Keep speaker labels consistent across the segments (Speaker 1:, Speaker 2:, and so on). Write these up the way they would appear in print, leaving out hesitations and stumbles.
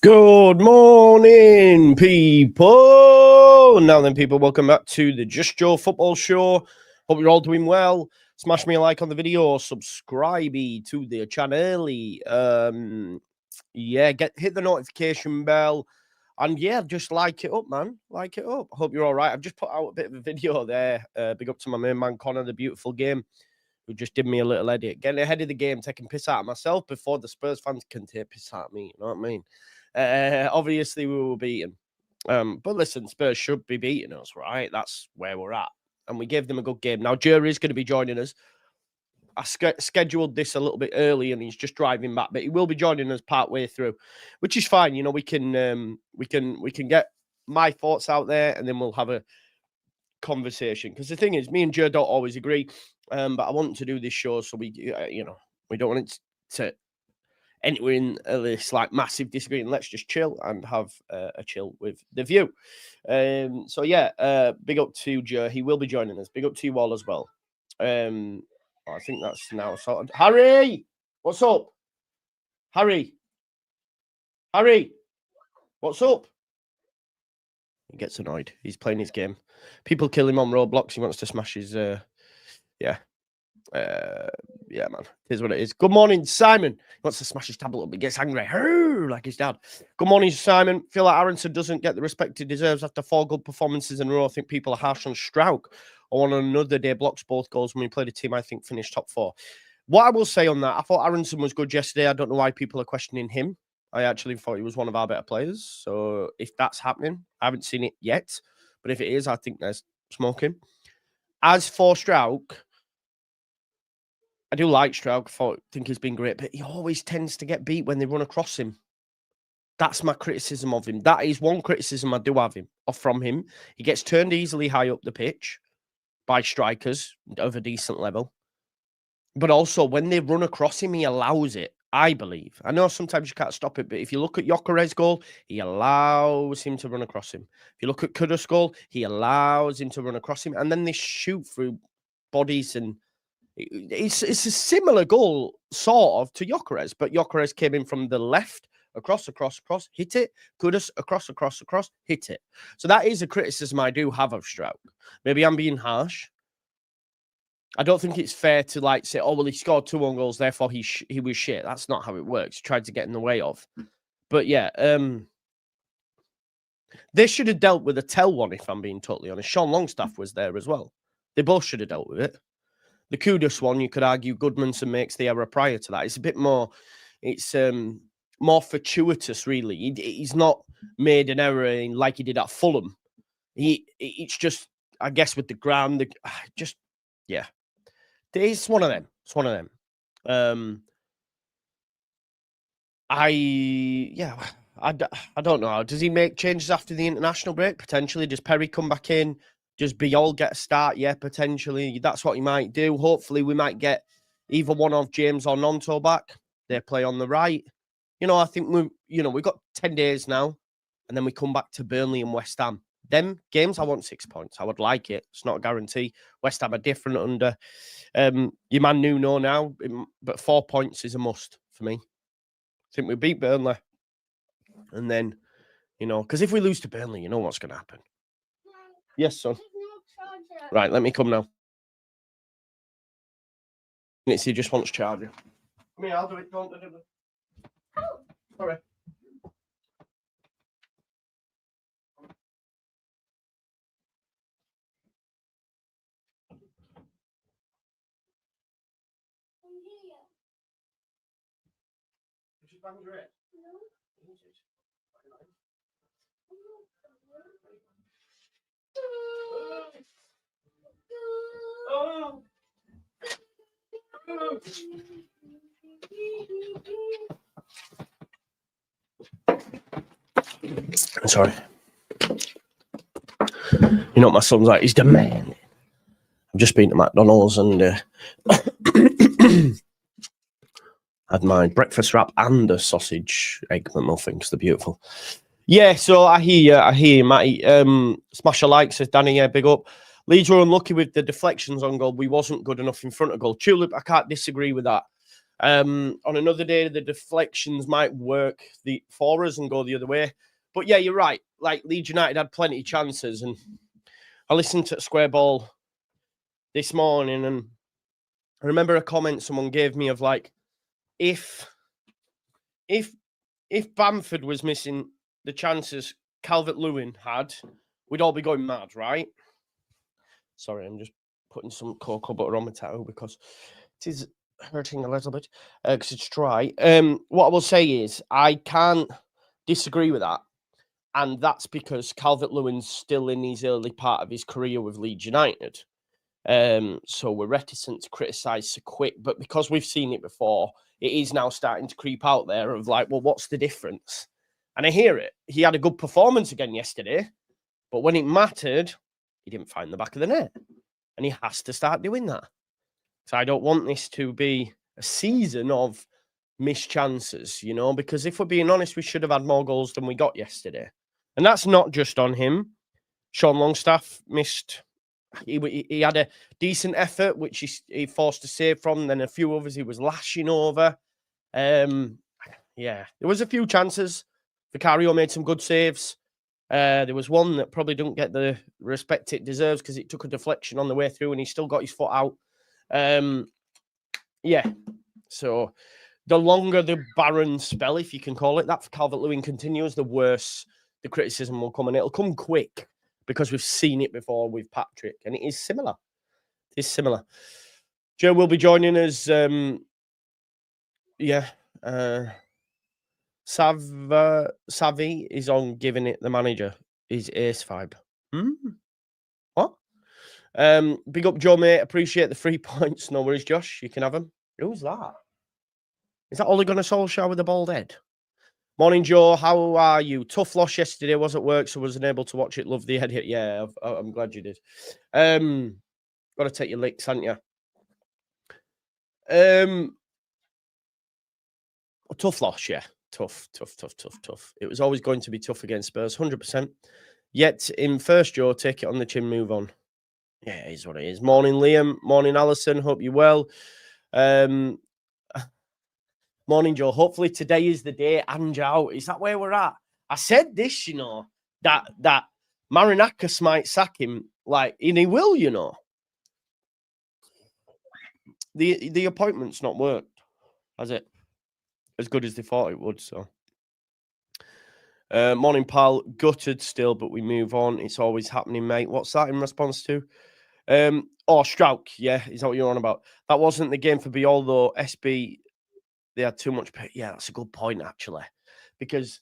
Speaker 1: Good morning, people. Now then, people, welcome back to the Just Joe Football Show. Hope you're all doing well. Smash me a like on the video, subscribe to the channel. Hit the notification bell, and yeah, just like it up, man. Like it up. Hope you're all right. I've just put out a bit of a video there. Big up to my main man Connor, the beautiful game, who just did me a little edit, getting ahead of the game, taking piss out of myself before the Spurs fans can take piss out of me. You know what I mean? Obviously, we were beaten. But listen, Spurs should be beating us, right? That's where we're at. And we gave them a good game. Now, Jury is going to be joining us. I scheduled this a little bit early, and he's just driving back, but he will be joining us part way through, which is fine. You know, we can get my thoughts out there, and then we'll have a conversation. Because the thing is, me and Joe don't always agree, but I want to do this show so we don't want it to enter in this like massive disagreement. Let's just chill and have a chill with the view. So yeah, big up to Joe. He will be joining us. Big up to you all as well. I think that's now sorted. Harry, what's up? Harry, what's up? He gets annoyed. He's playing his game. People kill him on Roblox. He wants to smash his yeah, man. Here's what it is. Good morning, Simon. He wants to smash his tablet up. He gets angry, like his dad. Good morning, Simon. Feel like Aronson doesn't get the respect he deserves after 4 good performances in a row. I think people are harsh on Strauch. On another day, blocks both goals when we played a team I think finished top 4. What I will say on that, I thought Aronson was good yesterday. I don't know why people are questioning him. I actually thought he was one of our better players. So if that's happening, I haven't seen it yet. But if it is, I think there's smoking. As for Strauch, I do like Strauch. I think he's been great, but he always tends to get beat when they run across him. That's my criticism of him. That is one criticism I do have from him. He gets turned easily high up the pitch by strikers of a decent level. But also, when they run across him, he allows it, I believe. I know sometimes you can't stop it, but if you look at Jokere's goal, he allows him to run across him. If you look at Kudus' goal, he allows him to run across him. And then they shoot through bodies, and it's a similar goal, sort of, to Jokere's, but Jokere's came in from the left, across, hit it. Kudus, across, hit it. So that is a criticism I do have of Strauch. Maybe I'm being harsh. I don't think it's fair to like say, oh, well, he scored 2 own goals, therefore he was shit. That's not how it works. He tried to get in the way of. But yeah, they should have dealt with a tell one, if I'm being totally honest. Sean Longstaff was there as well. They both should have dealt with it. The Kudus one, you could argue Goodmanson makes the error prior to that. It's a bit more, it's more fortuitous, really. He's not made an error like he did at Fulham. It's just, I guess, with the ground, yeah. It's one of them. It's one of them. I don't know. Does he make changes after the international break? Potentially. Does Perry come back in? Does Biol get a start? Yeah, potentially. That's what he might do. Hopefully, we might get either one of James or Nonto back. They play on the right. You know, I think we've got 10 days now, and then we come back to Burnley and West Ham. Them games, I want 6 points. I would like it. It's not a guarantee. West Ham are different under your man Nuno now, but 4 points is a must for me. I think we beat Burnley. And then, because if we lose to Burnley, you know what's going to happen. Yes, son. Right, let me come now. He just wants charger. Me, I'll do it. Don't do it. Sorry. Sorry. You know what my son's like? He's demanding. I've just been to McDonald's and had my breakfast wrap and a sausage egg McMuffin because they're beautiful. Yeah, so I hear you, Matty. Smash a like, says Danny. Yeah, big up. Leeds were unlucky with the deflections on goal. We wasn't good enough in front of goal. Tulip, I can't disagree with that. On another day, the deflections might work for us and go the other way. But yeah, you're right. Like Leeds United had plenty of chances, and I listened to Square Ball this morning, and I remember a comment someone gave me of like, if Bamford was missing the chances Calvert-Lewin had, we'd all be going mad, right? Sorry, I'm just putting some cocoa butter on my tattoo because it is hurting a little bit because it's dry. What I will say is I can't disagree with that, and that's because Calvert-Lewin's still in his early part of his career with Leeds United. So we're reticent to criticise so quick, but because we've seen it before, it is now starting to creep out there of like, well, what's the difference? And I hear it. He had a good performance again yesterday, but when it mattered, he didn't find the back of the net. And he has to start doing that. So I don't want this to be a season of missed chances, you know, because if we're being honest, we should have had more goals than we got yesterday. And that's not just on him. Sean Longstaff missed. He had a decent effort, which he forced a save from. Then a few others he was lashing over. Yeah, there was a few chances. Vicario made some good saves. There was one that probably didn't get the respect it deserves because it took a deflection on the way through and he still got his foot out. Yeah, so the longer the barren spell, if you can call it that, for Calvert-Lewin continues, the worse the criticism will come. And it'll come quick because we've seen it before with Patrick. And it is similar. It is similar. Joe will be joining us. Savvy is on giving it the manager. His ace vibe. What? Big up Joe, mate. Appreciate the 3 points. No worries, Josh. You can have them. Who's that? Is that Ole Gunnar Solskjaer with the bald head? Morning, Joe. How are you? Tough loss yesterday. Was at work, so wasn't able to watch it. Love the edit. Yeah, I'm glad you did. Got to take your licks, haven't you? A tough loss, yeah. Tough. It was always going to be tough against Spurs, 100%. Yet, in first, Joe, take it on the chin, move on. Yeah, it is what it is. Morning, Liam. Morning, Alison. Hope you're well. Morning, Joe. Hopefully today is the day. Ange out. Is that where we're at? I said this, you know, that Marinakis might sack him, like, and he will, you know. The appointment's not worked, has it? As good as they thought it would, so. Morning, pal. Gutted still, but we move on. It's always happening, mate. What's that in response to? Strauch, yeah, is that what you're on about? That wasn't the game for Biol, though. SB, they had too much pay. Yeah, that's a good point, actually. Because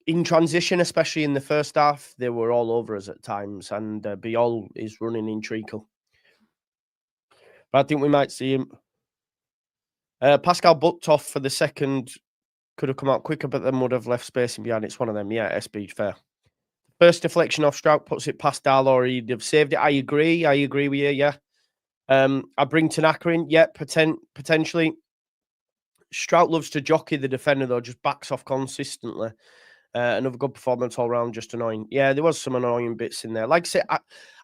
Speaker 1: in transition, especially in the first half, they were all over us at times, and Biol is running in treacle. But I think we might see him. Pascal booked off for the second. Could have come out quicker, but then would have left spacing behind. It's one of them. Yeah, SB, fair. First deflection off Strauch puts it past Dahl, or he'd have saved it. I agree with you, yeah. I bring Tanaka in. Yeah, potentially. Strauch loves to jockey the defender, though, just backs off consistently. Another good performance all round, just annoying. Yeah, there was some annoying bits in there. Like I say,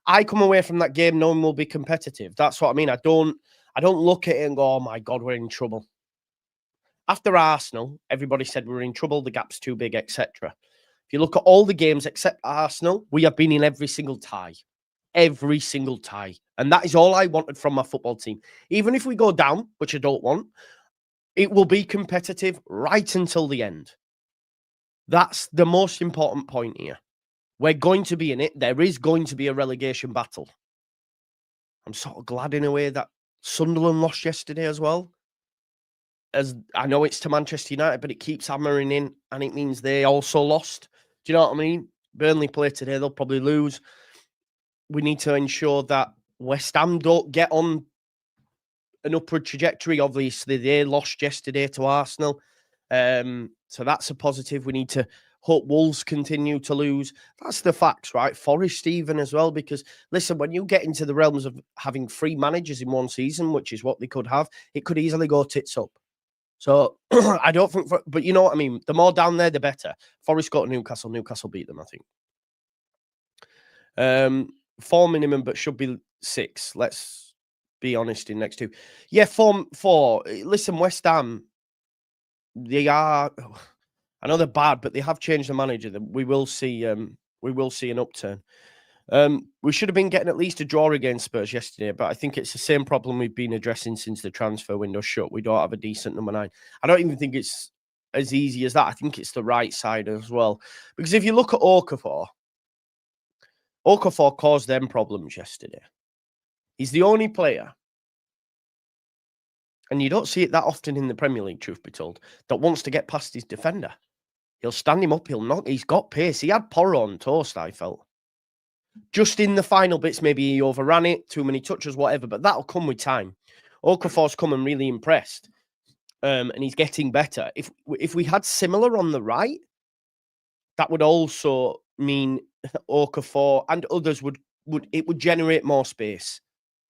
Speaker 1: I come away from that game knowing we'll be competitive. That's what I mean. I don't look at it and go, oh my God, we're in trouble. After Arsenal, everybody said we're in trouble, the gap's too big, etc. If you look at all the games except Arsenal, we have been in every single tie. Every single tie. And that is all I wanted from my football team. Even if we go down, which I don't want, it will be competitive right until the end. That's the most important point here. We're going to be in it. There is going to be a relegation battle. I'm sort of glad in a way that Sunderland lost yesterday as well. As I know it's to Manchester United, but it keeps hammering in, and it means they also lost. Do you know what I mean? Burnley play today, they'll probably lose. We need to ensure that West Ham don't get on an upward trajectory. Obviously, they lost yesterday to Arsenal. So that's a positive. We need to hope Wolves continue to lose. That's the facts, right? Forest even as well, because listen, when you get into the realms of having 3 managers in one season, which is what they could have, it could easily go tits up. So I don't think, but you know what I mean? The more down there, the better. Forest got Newcastle. Newcastle beat them, I think. 4 minimum, but should be 6. Let's be honest in next two. Yeah, Form 4. Listen, West Ham, they are... I know they're bad, but they have changed the manager. We will see an upturn. We should have been getting at least a draw against Spurs yesterday, but I think it's the same problem we've been addressing since the transfer window shut. We don't have a decent number 9. I don't even think it's as easy as that. I think it's the right side as well. Because if you look at Okafor caused them problems yesterday. He's the only player, and you don't see it that often in the Premier League, truth be told, that wants to get past his defender. He'll stand him up, he'll knock, he's got pace. He had Porro on toast, I felt. Just in the final bits, maybe he overran it, too many touches, whatever, but that'll come with time. Okafor's come and really impressed, and he's getting better. If we had similar on the right, that would also mean Okafor and others would generate more space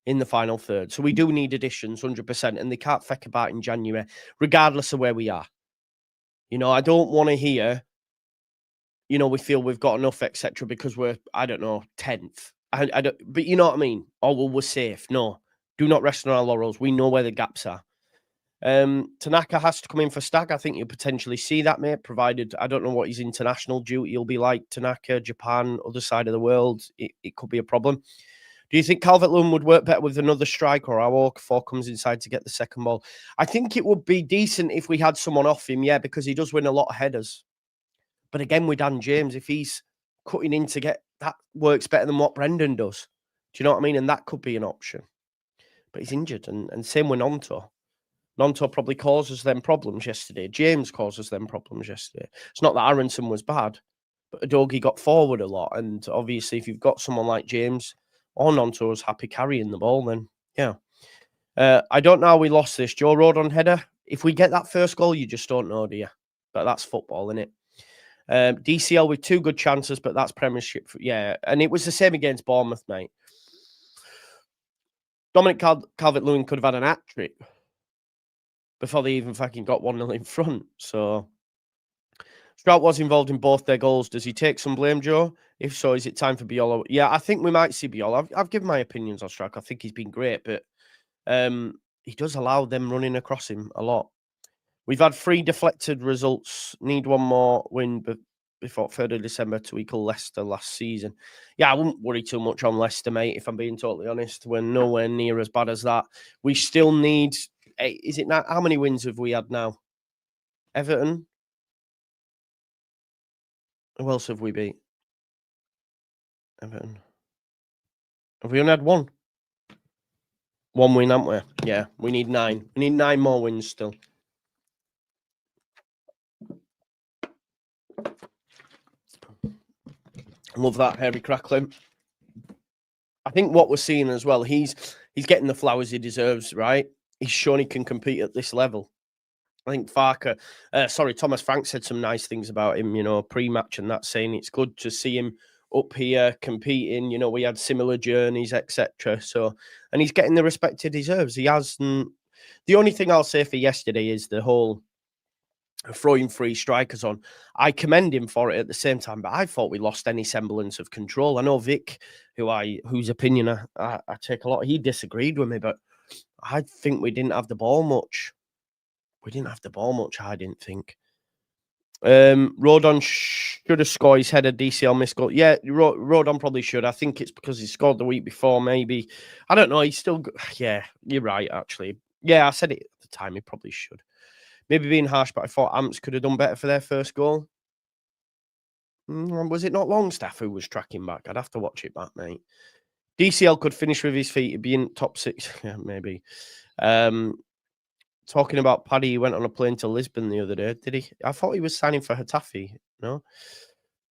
Speaker 1: in the final third. So we do need additions, 100%, and they can't feck about in January, regardless of where we are. You know, I don't want to hear, you know, we feel we've got enough, etc., because we're, I don't know, 10th. I don't, but you know what I mean? Oh, well, we're safe. No, do not rest on our laurels. We know where the gaps are. Tanaka has to come in for Stag. I think you'll potentially see that, mate, provided, I don't know what his international duty will be like. Tanaka, Japan, other side of the world, it could be a problem. Do you think Calvert-Lewin would work better with another striker, or how Okafor comes inside to get the second ball? I think it would be decent if we had someone off him, yeah, because he does win a lot of headers. But again, with Dan James, if he's cutting in to get, that works better than what Brendan does. Do you know what I mean? And that could be an option. But he's injured, and same with Nonto. Nonto probably causes them problems yesterday. James causes them problems yesterday. It's not that Aronson was bad, but Udogie got forward a lot. And obviously, if you've got someone like James or Nonto's happy carrying the ball, then yeah. I don't know how we lost this. Joe Rodon header. If we get that first goal, you just don't know, do you? But that's football, isn't it? DCL with 2 good chances, but that's Premiership. Yeah, and it was the same against Bournemouth, mate. Dominic Calvert-Lewin could have had an hat-trick before they even fucking got 1-0 in front. So Strout was involved in both their goals. Does he take some blame, Joe? If so, is it time for Biola? Yeah, I think we might see Biola. I've given my opinions on Strout. I think he's been great, but he does allow them running across him a lot. We've had 3 deflected results. Need one more win before 3rd of December to equal Leicester last season. Yeah, I wouldn't worry too much on Leicester, mate, if I'm being totally honest. We're nowhere near as bad as that. We still need... Is it now? How many wins have we had now? Everton? Who else have we beat? Everton. Have we only had 1? 1 win, haven't we? Yeah, we need 9. We need 9 more wins still. Love that, hairy crackling. I think what we're seeing as well, he's getting the flowers he deserves, right? He's shown he can compete at this level. I think Thomas Frank said some nice things about him, you know, pre-match and that, saying it's good to see him up here competing. You know, we had similar journeys, etc. So, and he's getting the respect he deserves. He has. The only thing I'll say for yesterday is the whole throwing 3 strikers on. I commend him for it at the same time, but I thought we lost any semblance of control. I know Vic, whose opinion I take a lot, he disagreed with me, but I think we didn't have the ball much. I didn't think. Rodon should have scored his header, DCL missed goal. Yeah, Rodon probably should. I think it's because he scored the week before, maybe. I don't know. He's still... Yeah, you're right, actually. Yeah, I said it at the time. He probably should. Maybe being harsh, but I thought Amps could have done better for their first goal. Was it not Longstaff who was tracking back? I'd have to watch it back, mate. DCL could finish with his feet. He'd be in top 6. Yeah, maybe. Talking about Paddy, he went on a plane to Lisbon the other day. Did he? I thought he was signing for Getafe. No?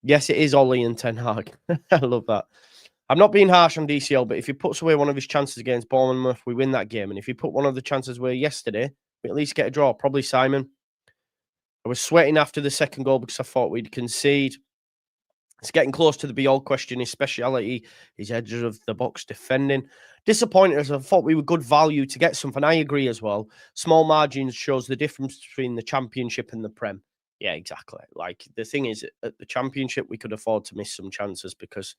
Speaker 1: Yes, it is Ollie and Ten Hag. I love that. I'm not being harsh on DCL, but if he puts away one of his chances against Bournemouth, we win that game. And if he put one of the chances away yesterday, we at least get a draw. Probably Simon. I was sweating after the second goal because I thought we'd concede. It's getting close to the be-all question. His speciality is edges of the box defending. Disappointed as I thought we were good value to get something. I agree as well. Small margins shows the difference between the Championship and the Prem. Yeah, exactly. Like, the thing is, at the Championship, we could afford to miss some chances because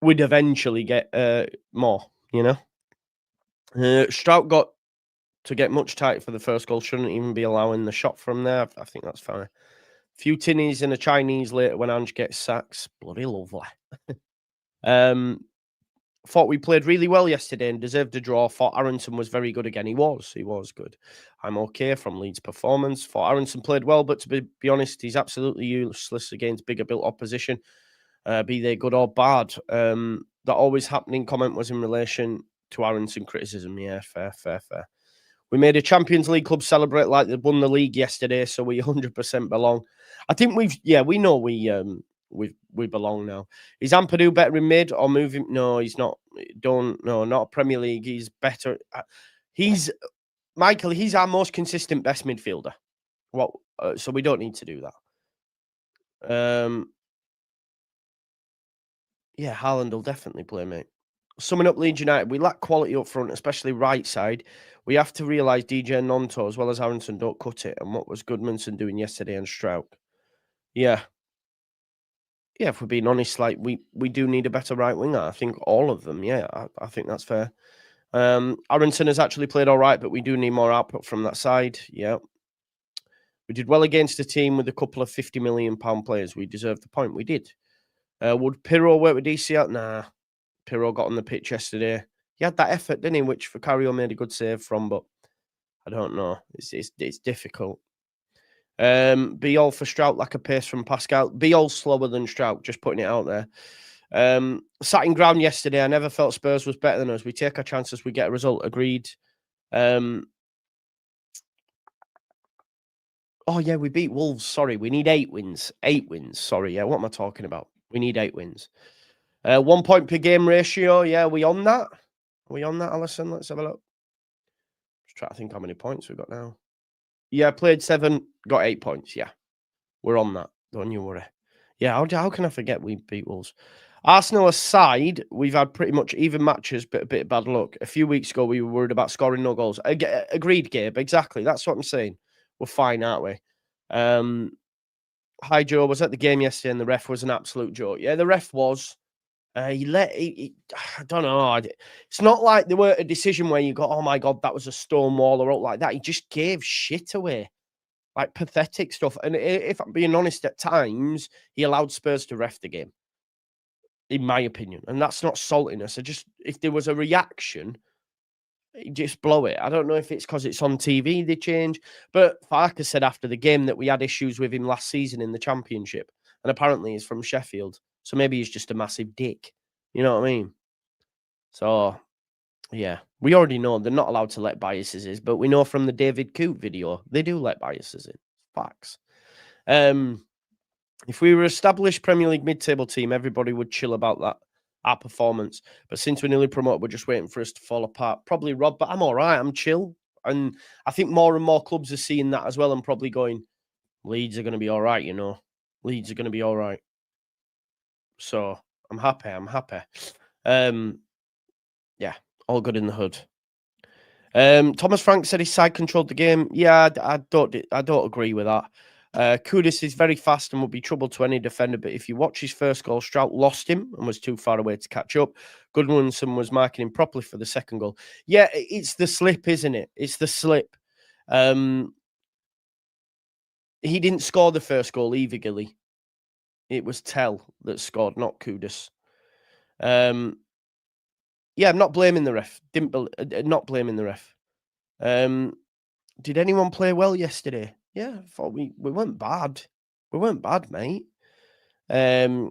Speaker 1: we'd eventually get more, you know? Strout got to get much tighter for the first goal. Shouldn't even be allowing the shot from there. I think that's fine. Few tinnies and a Chinese later when Ange gets sacks. Bloody lovely. Thought we played really well yesterday and deserved a draw. Thought Aronson was very good again. He was good. I'm okay from Leeds' performance. Thought Aronson played well, but to be honest, he's absolutely useless against bigger built opposition, be they good or bad. That always happening comment was in relation to Aronson criticism. Yeah, fair. We made a Champions League club celebrate like they won the league yesterday, so we 100% belong. I think we know we belong now. Is Ampadu better in mid or moving? No, he's not. Not Premier League. He's better. He's Michael. He's our most consistent best midfielder. So we don't need to do that. Yeah, Haaland will definitely play, mate. Summing up Leeds United, we lack quality up front, especially right side. We have to realise DJ and Nonto, as well as Aronson, don't cut it. And what was Goodmanson doing yesterday and Strout? Yeah, if we're being honest, like we do need a better right winger. I think all of them. Yeah, I think that's fair. Aronson has actually played all right, but we do need more output from that side. Yeah. We did well against a team with a couple of £50 million players. We deserved the point. We did. Would Pirro work with DCL? Nah. Pirro got on the pitch yesterday. He had that effort, didn't he? Which Vicario made a good save from, but I don't know. It's difficult. Be all for Strout, like a pace from Pascal. Be all slower than Strout, just putting it out there. Sat in ground yesterday. I never felt Spurs was better than us. We take our chances, we get a result. Agreed. Oh, yeah, we beat Wolves. Sorry, we need 8 wins. 8 wins. Sorry, yeah, what am I talking about? We need 8 wins. 1 point per game ratio. Yeah, are we on that? Are we on that, Alison? Let's have a look. Just try to think how many points we've got now. Yeah, played 7, got 8 points. Yeah, we're on that. Don't you worry. Yeah, how can I forget we beat Wolves? Arsenal aside, we've had pretty much even matches, but a bit of bad luck. A few weeks ago, we were worried about scoring no goals. Agreed, Gabe. Exactly. That's what I'm saying. We're fine, aren't we? Hi, Joe. Was at the game yesterday, and the ref was an absolute joke. Yeah, the ref was. I don't know. It's not like there were a decision where you go, oh my God, that was a stone wall or like that. He just gave shit away, like pathetic stuff. And if I'm being honest, at times he allowed Spurs to ref the game, in my opinion. And that's not saltiness. If there was a reaction, just blow it. I don't know if it's because it's on TV they change, but Farker said after the game that we had issues with him last season in the Championship, and apparently he's from Sheffield, so maybe he's just a massive dick. You know what I mean? So, yeah, we already know they're not allowed to let biases in, but we know from the David Coote video they do let biases in. Facts. If we were established Premier League mid-table team, everybody would chill about that. Our performance, but since we're nearly promoted, we're just waiting for us to fall apart. Probably Rob, but I'm all right. I'm chill, and I think more and more clubs are seeing that as well, and probably going, Leeds are going to be all right. You know, Leeds are going to be all right. So I'm happy. Yeah, all good in the hood. Thomas Frank said his side controlled the game. Yeah, I don't agree with that. Kudus is very fast and would be trouble to any defender, but if you watch his first goal, Strout lost him and was too far away to catch up. Goodwinson was marking him properly for the second goal. Yeah, it's the slip, isn't it? It's the slip. He didn't score the first goal either, Gilly. It was Tell that scored, not Kudus. Yeah, I'm not blaming the ref. Not blaming the ref. Did anyone play well yesterday? Yeah, I thought we weren't bad. We weren't bad, mate. Bear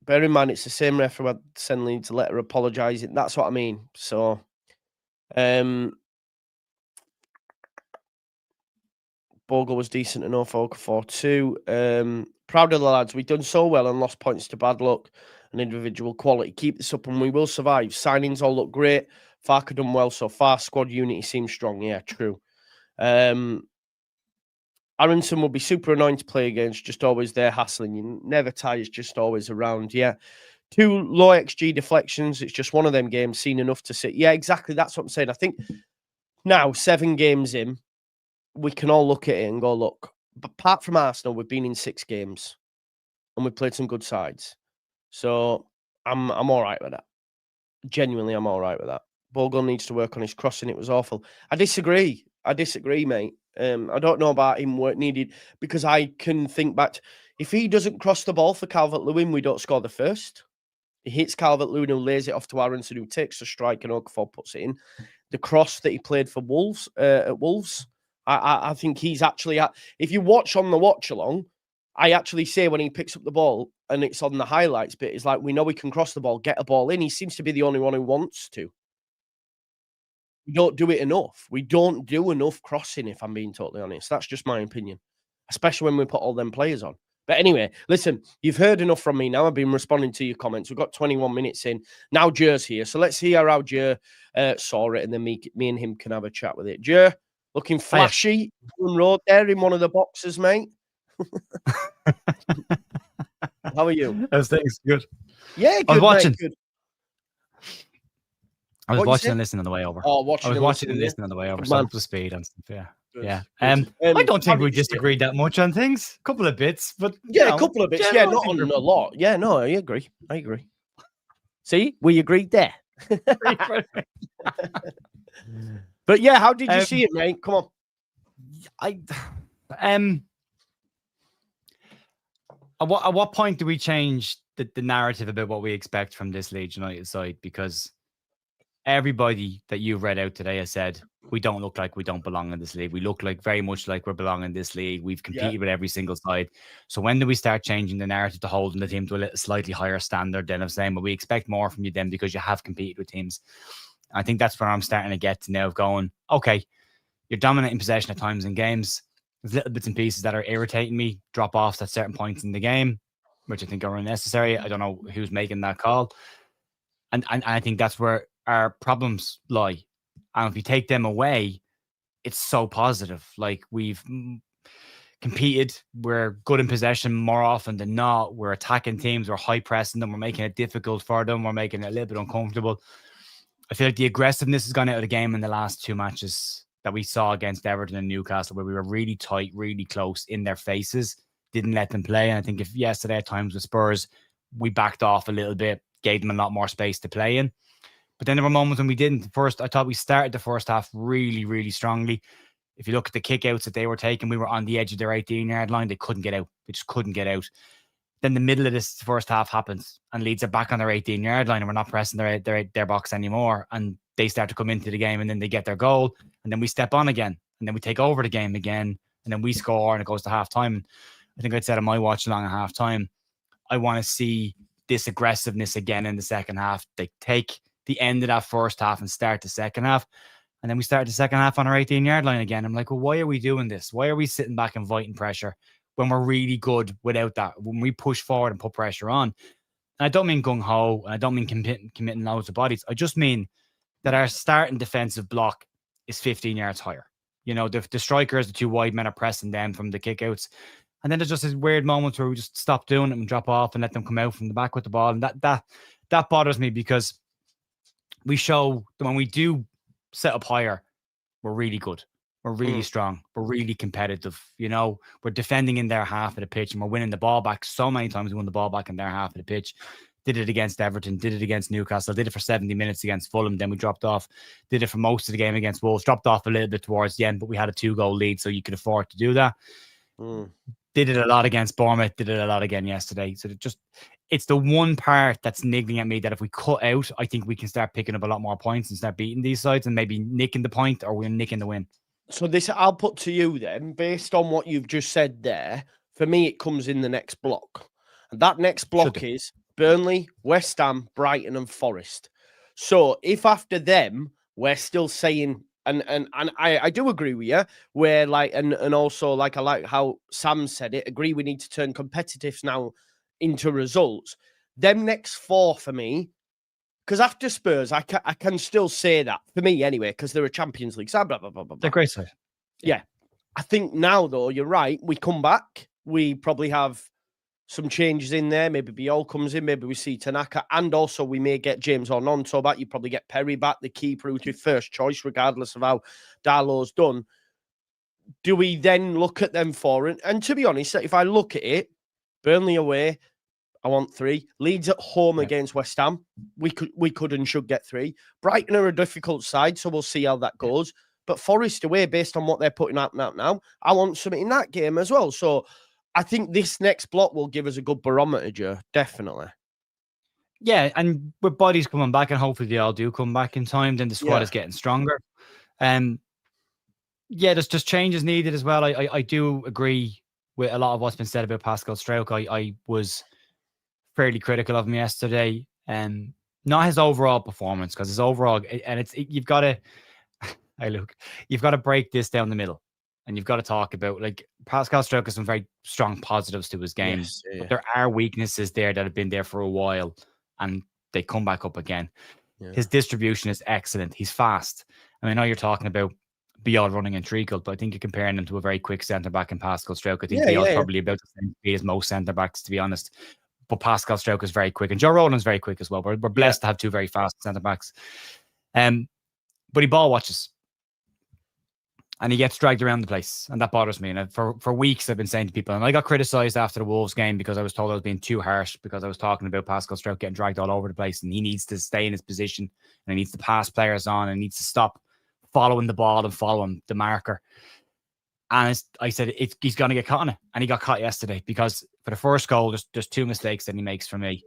Speaker 1: in mind, it's the same ref who had sent Leeds a letter apologising. That's what I mean. So, Bogle was decent enough. Okafor too. Proud of the lads. We've done so well and lost points to bad luck and individual quality. Keep this up and we will survive. Signings all look great. Farker done well so far. Squad unity seems strong. Yeah, true. Aronson will be super annoying to play against, just always there hassling you. Never tires, just always around. Yeah. 2 low XG deflections. It's just one of them games, seen enough to sit. Yeah, exactly. That's what I'm saying. I think now, 7 games in, we can all look at it and go, look, apart from Arsenal, we've been in 6 games and we've played some good sides. So I'm all right with that. Genuinely, I'm all right with that. Bogle needs to work on his crossing. It was awful. I disagree, mate. I don't know about him work needed, because I can think back. If he doesn't cross the ball for Calvert-Lewin, we don't score the first. He hits Calvert-Lewin, who lays it off to Aronson, who takes the strike, and Okafor puts it in. The cross that he played for Wolves at Wolves, I think he's actually... If you watch on the watch-along, I actually say when he picks up the ball, and it's on the highlights bit, it's like, we know he can cross the ball, get a ball in. He seems to be the only one who wants to. We don't do it enough. We don't do enough crossing, if I'm being totally honest. That's just my opinion, especially when we put all them players on. But anyway, listen, you've heard enough from me now. I've been responding to your comments. We've got 21 minutes in. Now Joe's here. So let's hear how Joe saw it, and then me and him can have a chat with it. Joe, looking flashy. Elland Road there in one of the boxes, mate. How are you?
Speaker 2: How's things? Good.
Speaker 1: Yeah, good,
Speaker 2: I was watching.
Speaker 1: Mate, good.
Speaker 2: I was watching and listening on the way over.
Speaker 1: Oh, watching.
Speaker 2: I was watching and listening on the way over. So up to speed and stuff. Yeah.
Speaker 1: Good,
Speaker 2: yeah.
Speaker 1: good.
Speaker 2: I don't think we disagreed that much on things. A couple of bits, but
Speaker 1: yeah, a couple of bits. Yeah, not on a lot. Yeah, no, I agree. See, we agreed there. But yeah, how did you see it, mate? Come on.
Speaker 2: At what point do we change the narrative about what we expect from this Leeds United side? Because everybody that you've read out today has said we don't look like we don't belong in this league. We look like very much like we're belonging in this league. We've competed with every single side. So when do we start changing the narrative to holding the team to a slightly higher standard than of saying, but we expect more from you then because you have competed with teams? I think that's where I'm starting to get to now, of going, okay, you're dominating possession at times in games. There's little bits and pieces that are irritating me, drop offs at certain points in the game, which I think are unnecessary. I don't know who's making that call. And I think that's where our problems lie. And if we take them away, it's so positive. Like, we've competed, we're good in possession more often than not. We're attacking teams, we're high pressing them, we're making it difficult for them, we're making it a little bit uncomfortable. I feel like the aggressiveness has gone out of the game in the last two matches that we saw against Everton and Newcastle, where we were really tight, really close in their faces, didn't let them play. And I think if yesterday at times with Spurs, we backed off a little bit, gave them a lot more space to play in. But then there were moments when we didn't. First, I thought we started the first half really, really strongly. If you look at the kickouts that they were taking, we were on the edge of their 18-yard line. They couldn't get out. They just couldn't get out. Then the middle of this first half happens, and Leeds are back on their 18-yard line, and we're not pressing their box anymore. And they start to come into the game, and then they get their goal, and then we step on again, and then we take over the game again, and then we score, and it goes to halftime. I think I'd said on my watch along at halftime, I want to see this aggressiveness again in the second half. They take the end of that first half and start the second half. And then we start the second half on our 18-yard line again. I'm like, well, why are we doing this? Why are we sitting back inviting pressure when we're really good without that? When we push forward and put pressure on. And I don't mean gung-ho, and I don't mean committing loads of bodies. I just mean that our starting defensive block is 15 yards higher. You know, the strikers, the two wide men are pressing them from the kickouts. And then there's just these weird moments where we just stop doing it and drop off and let them come out from the back with the ball. And that bothers me, because we show that when we do set up higher, we're really good. We're really strong. We're really competitive. You know, we're defending in their half of the pitch, and we're winning the ball back. So many times we won the ball back in their half of the pitch. Did it against Everton, did it against Newcastle, did it for 70 minutes against Fulham. Then we dropped off, did it for most of the game against Wolves, dropped off a little bit towards the end, but we had a 2-goal lead, so you could afford to do that. Did it a lot against Bournemouth, did it a lot again yesterday. So it's the one part that's niggling at me, that if we cut out, I think we can start picking up a lot more points and start beating these sides and maybe nicking the point, or we're nicking the win.
Speaker 1: So this, I'll put to you then, based on what you've just said there, for me, it comes in the next block. And that next block is Burnley, West Ham, Brighton and Forest. So if after them, we're still saying, and I do agree with you, where like, and also like, I like how Sam said it, agree we need to turn competitives now into results. Them next four for me, because after Spurs, I can still say that, for me anyway, because they're a Champions League side, blah, blah, blah, blah.
Speaker 2: They're great side.
Speaker 1: Yeah. I think now, though, you're right. We come back. We probably have some changes in there. Maybe Biol comes in. Maybe we see Tanaka. And also, we may get James or Nonto back. You probably get Perry back, the keeper, who's your first choice, regardless of how Darlow's done. Do we then look at them for it? And to be honest, if I look at it, Burnley away, I want 3. Leeds at home against West Ham. We could and should get 3. Brighton are a difficult side, so we'll see how that goes. But Forest away, based on what they're putting out now, I want something in that game as well. So I think this next block will give us a good barometer, Joe. Definitely.
Speaker 2: Yeah, and with bodies coming back, and hopefully they all do come back in time, then the squad is getting stronger. Yeah, there's just changes needed as well. I do agree with a lot of what's been said about Pascal Struijk. I was fairly critical of him yesterday, and not his overall performance, because his overall, and you've got to, you've got to break this down the middle, and you've got to talk about, like, Pascal Struijk has some very strong positives to his game, but there are weaknesses there that have been there for a while, and they come back up again. His distribution is excellent. He's fast. I mean, I know you're talking about Biel running and treacle, but I think you're comparing him to a very quick centre back in Pascal Struijk. I think Biel's probably about the same speed as most centre backs, to be honest. But Pascal Struijk is very quick, and Joe Rodon's very quick as well. We're blessed to have 2 very fast centre backs. But he ball watches, and he gets dragged around the place, and that bothers me. And for weeks, I've been saying to people, and I got criticised after the Wolves game because I was told I was being too harsh because I was talking about Pascal Struijk getting dragged all over the place, and he needs to stay in his position, and he needs to pass players on, and he needs to stop following the ball and following the marker. And I said, he's going to get caught on it. And he got caught yesterday, because for the first goal, there's 2 mistakes that he makes for me.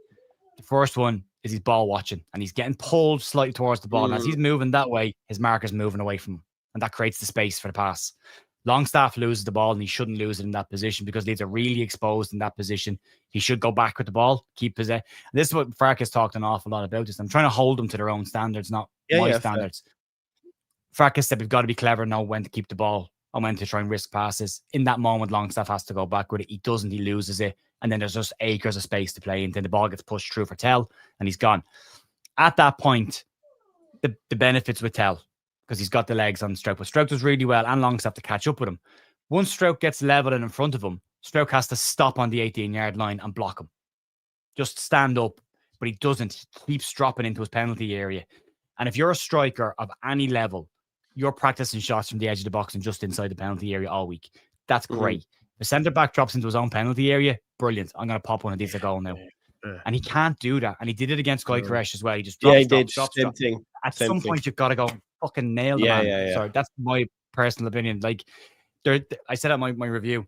Speaker 2: The first one is he's ball watching, and he's getting pulled slightly towards the ball. And as he's moving that way, his marker's moving away from him. And that creates the space for the pass. Longstaff loses the ball, and he shouldn't lose it in that position, because Leeds are really exposed in that position. He should go back with the ball, keep possession. This is what Farke has talked an awful lot about. I'm trying to hold them to their own standards, not my standards. Farke said we've got to be clever, know when to keep the ball and when to try and risk passes. In that moment, Longstaff has to go back with it. He doesn't, he loses it. And then there's just acres of space to play. And then the ball gets pushed through for Tell, and he's gone. At that point, the benefits with Tell, because he's got the legs on Struijk. But Struijk does really well, and Longstaff to catch up with him. Once Struijk gets level and in front of him, Struijk has to stop on the 18-yard line and block him. Just stand up. But he doesn't. He keeps dropping into his penalty area. And if you're a striker of any level, you're practicing shots from the edge of the box and just inside the penalty area all week. That's great. The centre-back drops into his own penalty area. Brilliant. I'm going to pop one of these a goal now. And he can't do that. And he did it against Gyökeres as well. He just drops. At some point, you've got to go and fucking nail the man. Sorry, that's my personal opinion. Like, I said at my review,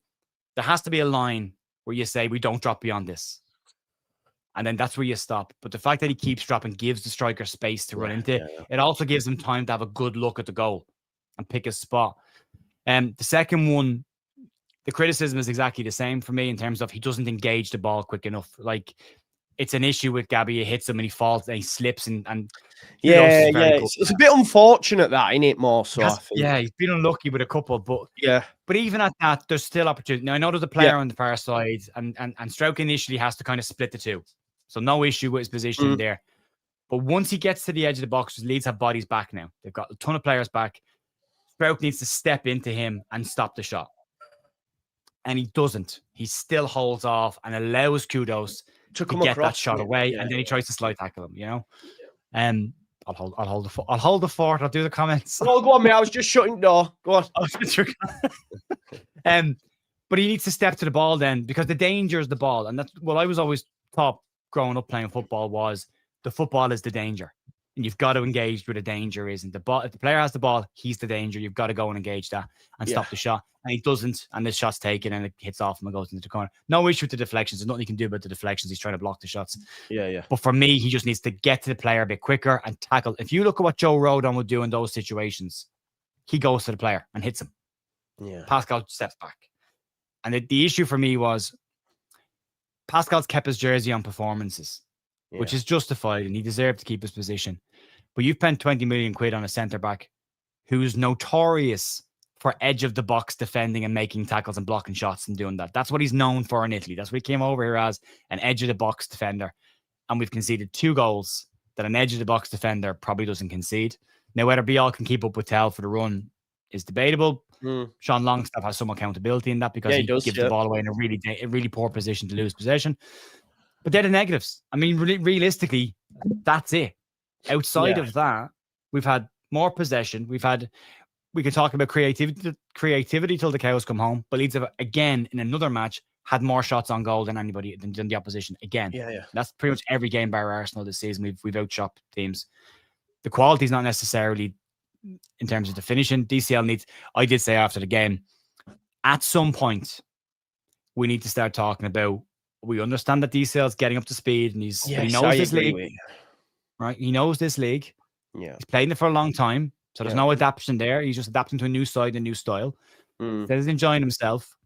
Speaker 2: there has to be a line where you say, we don't drop beyond this. And then that's where you stop. But the fact that he keeps dropping gives the striker space to run into it. It also gives him time to have a good look at the goal and pick his spot. The second one, the criticism is exactly the same for me in terms of he doesn't engage the ball quick enough. Like, it's an issue with Gabby. He hits him and he falls and he slips and
Speaker 1: it's a bit unfortunate that, isn't it, more so?
Speaker 2: He's been unlucky with a couple, but even at that, there's still opportunity. Now, I know there's a player on the far side, and Struijk initially has to kind of split the two. So no issue with his position there. But once he gets to the edge of the box, Leeds have bodies back now. They've got a ton of players back. Struijk needs to step into him and stop the shot. And he doesn't. He still holds off and allows Kudos to get that shot away, and then he tries to slide tackle him, you know? I'll hold the fort. I'll do the comments.
Speaker 1: Oh, go on, mate. I was just shutting the door. Go on.
Speaker 2: But he needs to step to the ball then, because the danger is the ball. And that's what I was always taught growing up playing football, was the football is the danger. And you've got to engage where the danger is. And the ball, if the player has the ball, he's the danger. You've got to go and engage that and stop the shot. And he doesn't. And the shot's taken and it hits off him and goes into the corner. No issue with the deflections. There's nothing he can do about the deflections. He's trying to block the shots. But for me, he just needs to get to the player a bit quicker and tackle. If you look at what Joe Rodon would do in those situations, he goes to the player and hits him. Pascal steps back. And the issue for me was Pascal's kept his jersey on performances, which is justified, and he deserved to keep his position. But you've spent 20 million quid on a centre-back who's notorious for edge of the box defending and making tackles and blocking shots and doing that. That's what he's known for in Italy. That's what he came over here as, an edge of the box defender. And we've conceded 2 goals that an edge of the box defender probably doesn't concede. Now, whether Biel can keep up with Tell for the run is debatable. Sean Longstaff has some accountability in that, because he gives the ball away in a really poor position to lose possession. But they're the negatives. I mean, realistically, that's it. Outside of that, we've had more possession. We can talk about creativity till the cows come home. But Leeds have, again, in another match, had more shots on goal than anybody than the opposition. Again, that's pretty much every game by Arsenal this season. We've outshot teams. The quality is not necessarily in terms of the finishing. DCL needs. I did say after the game, at some point, we need to start talking about. We understand that DCL is getting up to speed, and he knows this league. Right, he knows this league.
Speaker 1: Yeah,
Speaker 2: he's played in it for a long time, so there's no adaptation there. He's just adapting to a new side, a new style. He's enjoying himself,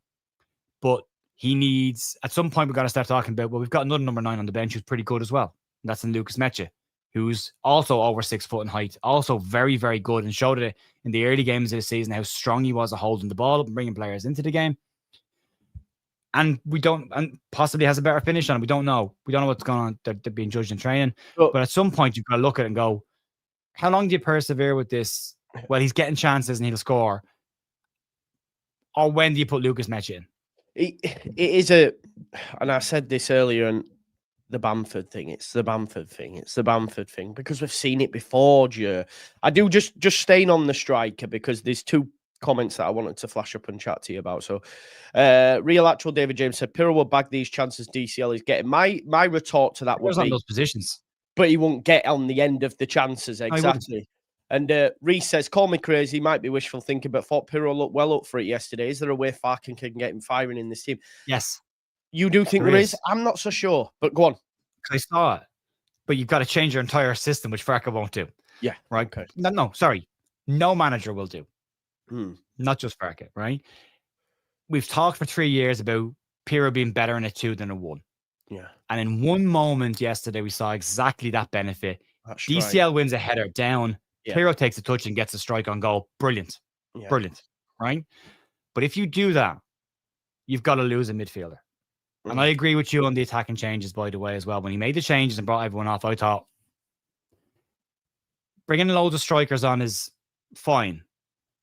Speaker 2: but he needs. At some point, we've got to start talking about. Well, we've got another number 9 on the bench who's pretty good as well. And that's in Lucas Meche, who's also over 6 foot in height, also very, very good, and showed it in the early games of this season how strong he was at holding the ball up and bringing players into the game. And and possibly has a better finish on it. We don't know. We don't know what's going on. They're being judged in training. But at some point, you've got to look at it and go, how long do you persevere with this? Well, he's getting chances and he'll score. Or when do you put Lucas Meche in?
Speaker 1: It is and I said this earlier, and the Bamford thing. It's the Bamford thing. It's the Bamford thing because we've seen it before, Joe. I do just staying on the striker because there's 2 comments that I wanted to flash up and chat to you about. So, Real Actual David James said, Pirro will bag these chances DCL is getting. My retort to that would be
Speaker 2: those positions.
Speaker 1: But he won't get on the end of the chances, exactly. And Reese says, call me crazy, might be wishful thinking, but thought Pirro looked well up for it yesterday. Is there a way Farkin can get him firing in this team?
Speaker 2: Yes.
Speaker 1: You do think there is? I'm not so sure, but go on.
Speaker 2: I saw it. But you've got to change your entire system, which Farkin won't do.
Speaker 1: Yeah.
Speaker 2: Right? Okay. No, sorry. No manager will do. Not just Farkin, right? We've talked for 3 years about Pirro being better in a 2 than a 1.
Speaker 1: Yeah.
Speaker 2: And in one moment yesterday, we saw exactly that benefit.
Speaker 1: That's
Speaker 2: DCL wins a header down.
Speaker 1: Yeah.
Speaker 2: Pirro takes a touch and gets a strike on goal. Brilliant.
Speaker 1: Yeah.
Speaker 2: Brilliant. Right? But if you do that, you've got to lose a midfielder. And I agree with you on the attacking changes, by the way, as well. When he made the changes and brought everyone off, I thought bringing loads of strikers on is fine.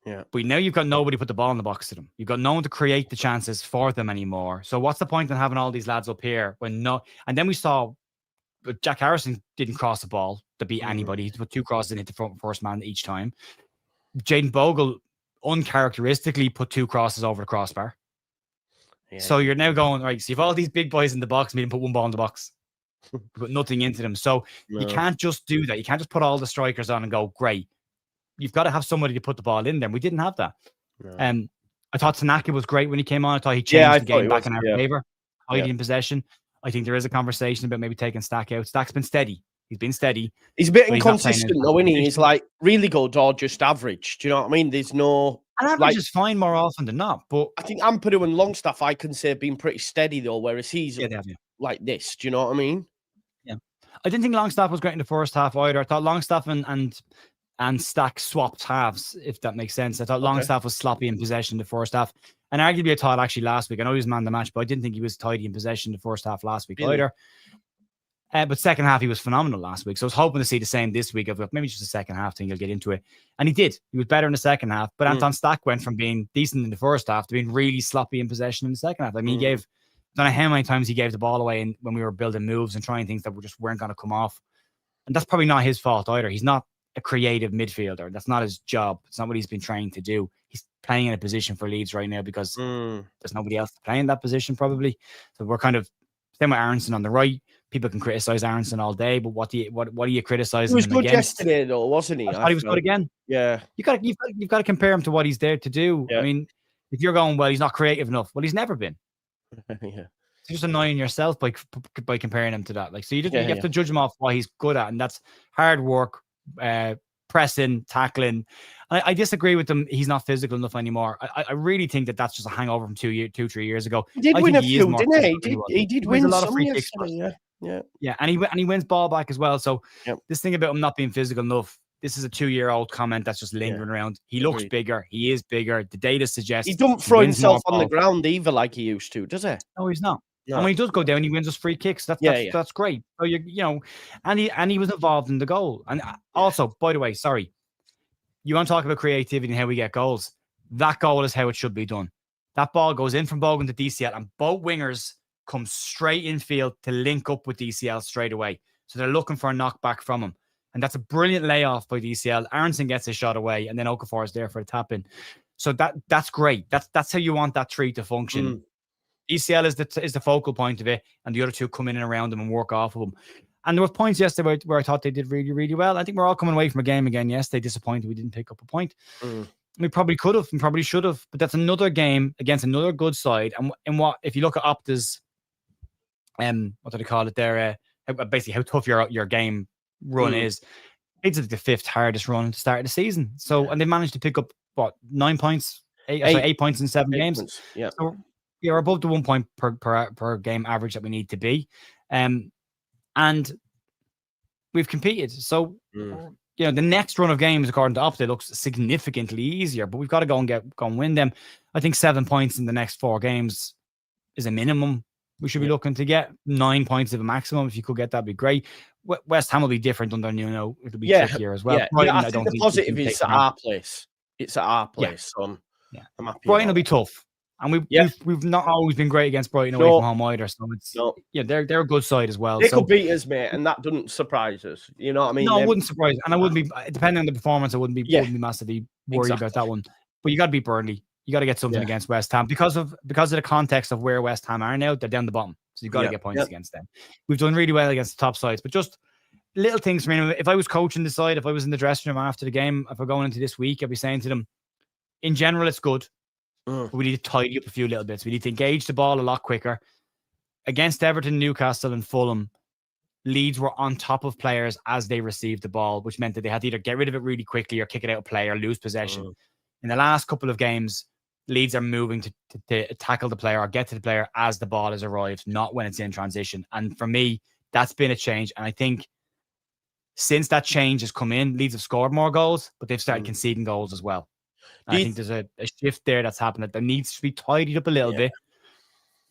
Speaker 1: Yeah.
Speaker 2: But now you've got nobody to put the ball in the box to them. You've got no one to create the chances for them anymore. So what's the point in having all these lads up here when no? And then we saw Jack Harrison didn't cross the ball to beat anybody. He put 2 crosses and hit the first man each time. Jaden Bogle uncharacteristically put 2 crosses over the crossbar. Yeah. So you're now going, right, so you've all these big boys in the box, we didn't put 1 ball in the box. Put nothing into them. So you can't just do that. You can't just put all the strikers on and go, great. You've got to have somebody to put the ball in there. We didn't have that. No. I thought Tanaka was great when he came on. I thought he changed the game back in our favor. Hiding in possession. I think there is a conversation about maybe taking Stack out. Stack's been steady. He's been steady.
Speaker 1: He's a bit inconsistent, though, isn't he? He's like really good or just average. Do you know what I mean? There's no...
Speaker 2: And average is fine more often than not. But
Speaker 1: I think Ampadu and Longstaff, I can say, have been pretty steady, though, whereas he's like this. Do you know what I mean?
Speaker 2: Yeah. I didn't think Longstaff was great in the first half either. I thought Longstaff and Stack swapped halves, if that makes sense. I thought Longstaff was sloppy in possession in the first half. And arguably, I thought actually last week, I know he was man of the match, but I didn't think he was tidy in possession in the first half last week either. But second half, he was phenomenal last week. So I was hoping to see the same this week. Of maybe just the second half thing, he'll get into it. And he did. He was better in the second half. But Anton Stack went from being decent in the first half to being really sloppy in possession in the second half. I mean, he gave, I don't know how many times he gave the ball away when we were building moves and trying things that weren't going to come off. And that's probably not his fault either. He's not a creative midfielder. That's not his job. It's not what he's been trained to do. He's playing in a position for Leeds right now because there's nobody else to play in that position probably. So we're kind of same with Aronson on the right. People can criticize Aronson all day, but what are you criticizing?
Speaker 1: He was good yesterday, though, wasn't he?
Speaker 2: I thought he was good again.
Speaker 1: Yeah,
Speaker 2: you've got to compare him to what he's there to do. Yeah. I mean, if you're going, well, he's not creative enough. Well, he's never been. You're just annoying yourself by comparing him to that. Like, so you have to judge him off what he's good at, and that's hard work, pressing, tackling. I disagree with him. He's not physical enough anymore. I really think that's just a hangover from 3 years ago.
Speaker 1: He did win a few, didn't he? He did win
Speaker 2: a lot of free
Speaker 1: kicks.
Speaker 2: Yeah, and he wins ball back as well. So this thing about him not being physical enough, this is a 2-year-old comment that's just lingering around. He looks bigger. He is bigger. The data suggests
Speaker 1: he don't throw himself on the ground either like he used to, does he?
Speaker 2: No, he's not. No. And when he does go down, he wins us free kicks. That's great. So and he was involved in the goal. And also, by the way, sorry, you want to talk about creativity and how we get goals? That goal is how it should be done. That ball goes in from Bogan to DCL, and both wingers come straight in field to link up with DCL straight away. So they're looking for a knockback from him. And that's a brilliant layoff by DCL. Aronson gets a shot away, and then Okafor is there for a tap in. So that's great. That's how you want that tree to function. ECL is the focal point of it, and the other two come in and around them and work off of them. And there were points yesterday where I thought they did really, really well. I think we're all coming away from a game again yesterday disappointed we didn't pick up a point. We probably could have and probably should have, but that's another game against another good side. And what if you look at Opta's, what do they call it there? Basically, how tough your game run is. It's the 5th hardest run at the start of the season. So, and they managed to pick up what 9 points, 8 points in 7 games.
Speaker 1: Points. Yeah,
Speaker 2: so we're above the 1 point per game average that we need to be, and we've competed. So, the next run of games, according to Opta, looks significantly easier. But we've got to go and win them. I think 7 points in the next 4 games is a minimum. We should be looking to get 9 points of a maximum. If you could get that, would be great. West Ham will be different under Nuno. It'll be trickier as well.
Speaker 1: Yeah. Brighton, I think the positive is at our place. It's at our place. So I'm happy.
Speaker 2: Brighton will be tough. And we've not always been great against Brighton away from home either. So it's they're a good side as well.
Speaker 1: They could beat us, mate, and that doesn't surprise us. You know what I mean?
Speaker 2: No, it wouldn't surprise. And I wouldn't be, depending on the performance, I wouldn't be massively worried about that one. But you got to beat Burnley. You got to get something against West Ham because of the context of where West Ham are now. They're down the bottom, so you've got to get points against them. We've done really well against the top sides, but just little things for me. If I was coaching the side, if I was in the dressing room after the game, if we're going into this week, I'd be saying to them, in general, it's good. But we need to tidy up a few little bits. We need to engage the ball a lot quicker. Against Everton, Newcastle, and Fulham, Leeds were on top of players as they received the ball, which meant that they had to either get rid of it really quickly or kick it out of play or lose possession. In the last couple of games, Leeds are moving to tackle the player or get to the player as the ball has arrived, not when it's in transition. And for me, that's been a change. And I think since that change has come in, Leeds have scored more goals, but they've started conceding goals as well. I think there's a shift there that's happened that needs to be tidied up a little bit,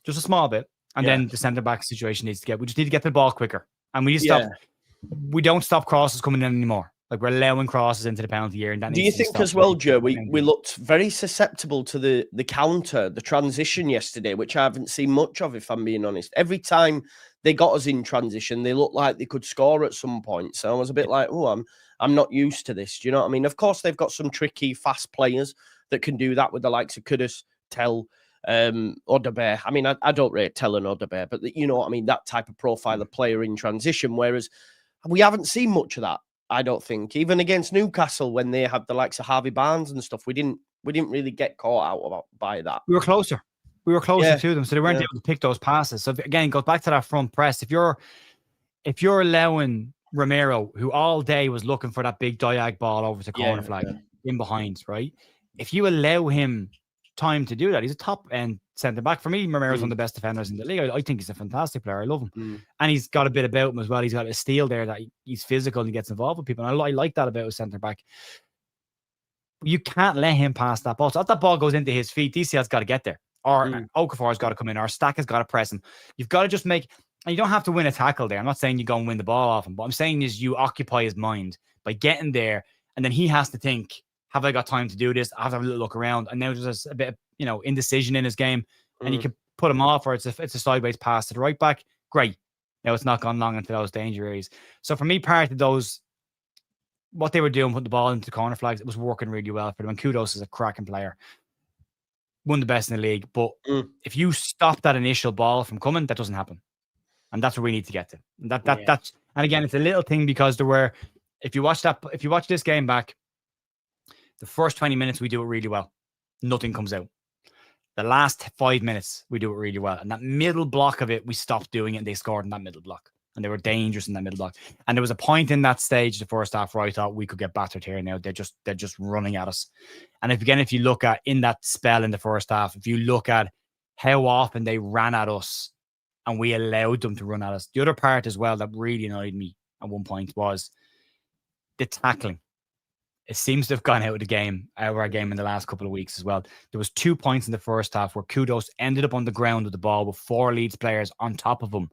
Speaker 2: just a small bit. And then the centre-back situation we just need to get the ball quicker. And we don't stop crosses coming in anymore. Like, we're allowing crosses into the penalty area. And
Speaker 1: do you think as well, Joe, we looked very susceptible to the counter, the transition yesterday, which I haven't seen much of, if I'm being honest. Every time they got us in transition, they looked like they could score at some point. So I was a bit like, I'm not used to this. Do you know what I mean? Of course, they've got some tricky, fast players that can do that with the likes of Kudus, Tell, Odebear. I mean, I don't rate Tell and Odebear, but you know what I mean? That type of profile of player in transition, whereas we haven't seen much of that, I don't think. Even against Newcastle, when they had the likes of Harvey Barnes and stuff, we didn't really get caught out by that.
Speaker 2: We were closer. To them, so they weren't able to pick those passes. So again, it goes back to that front press. If you're allowing Romero, who all day was looking for that big diag ball over to corner flag in behind, right? If you allow him time to do that, he's a top end centre back. For me, Romero's one of the best defenders in the league. I think he's a fantastic player. I love him. And he's got a bit about him as well. He's got a steal there that he's physical and he gets involved with people. And I like that about a centre back. You can't let him pass that ball. So if that ball goes into his feet, DCL's got to get there. Or Okafor's got to come in, or Stack has got to press him. You've got to just make, and you don't have to win a tackle there. I'm not saying you go and win the ball off him, but I'm saying is you occupy his mind by getting there, and then he has to think, have I got time to do this? I have to have a little look around. And now there's a bit of, indecision in his game, and you can put him off, or it's a sideways pass to the right back. Great. Now it's not gone long into those danger areas. So for me, part of those, what they were doing, putting the ball into the corner flags, it was working really well for them. And Kudos is a cracking player. One of the best in the league. But if you stop that initial ball from coming, that doesn't happen. And that's where we need to get to. And that's, and again, it's a little thing because there were, if you watch this game back, the first 20 minutes, we do it really well. Nothing comes out. The last 5 minutes, we do it really well. And that middle block of it, we stopped doing it and they scored in that middle block. And they were dangerous in that middle block. And there was a point in that stage, the first half, where I thought we could get battered here now. They're just running at us. And if you look at in that spell in the first half, if you look at how often they ran at us and we allowed them to run at us. The other part as well that really annoyed me at one point was the tackling. It seems to have gone out of our game in the last couple of weeks as well. There was 2 points in the first half where Kudos ended up on the ground with the ball with 4 Leeds players on top of him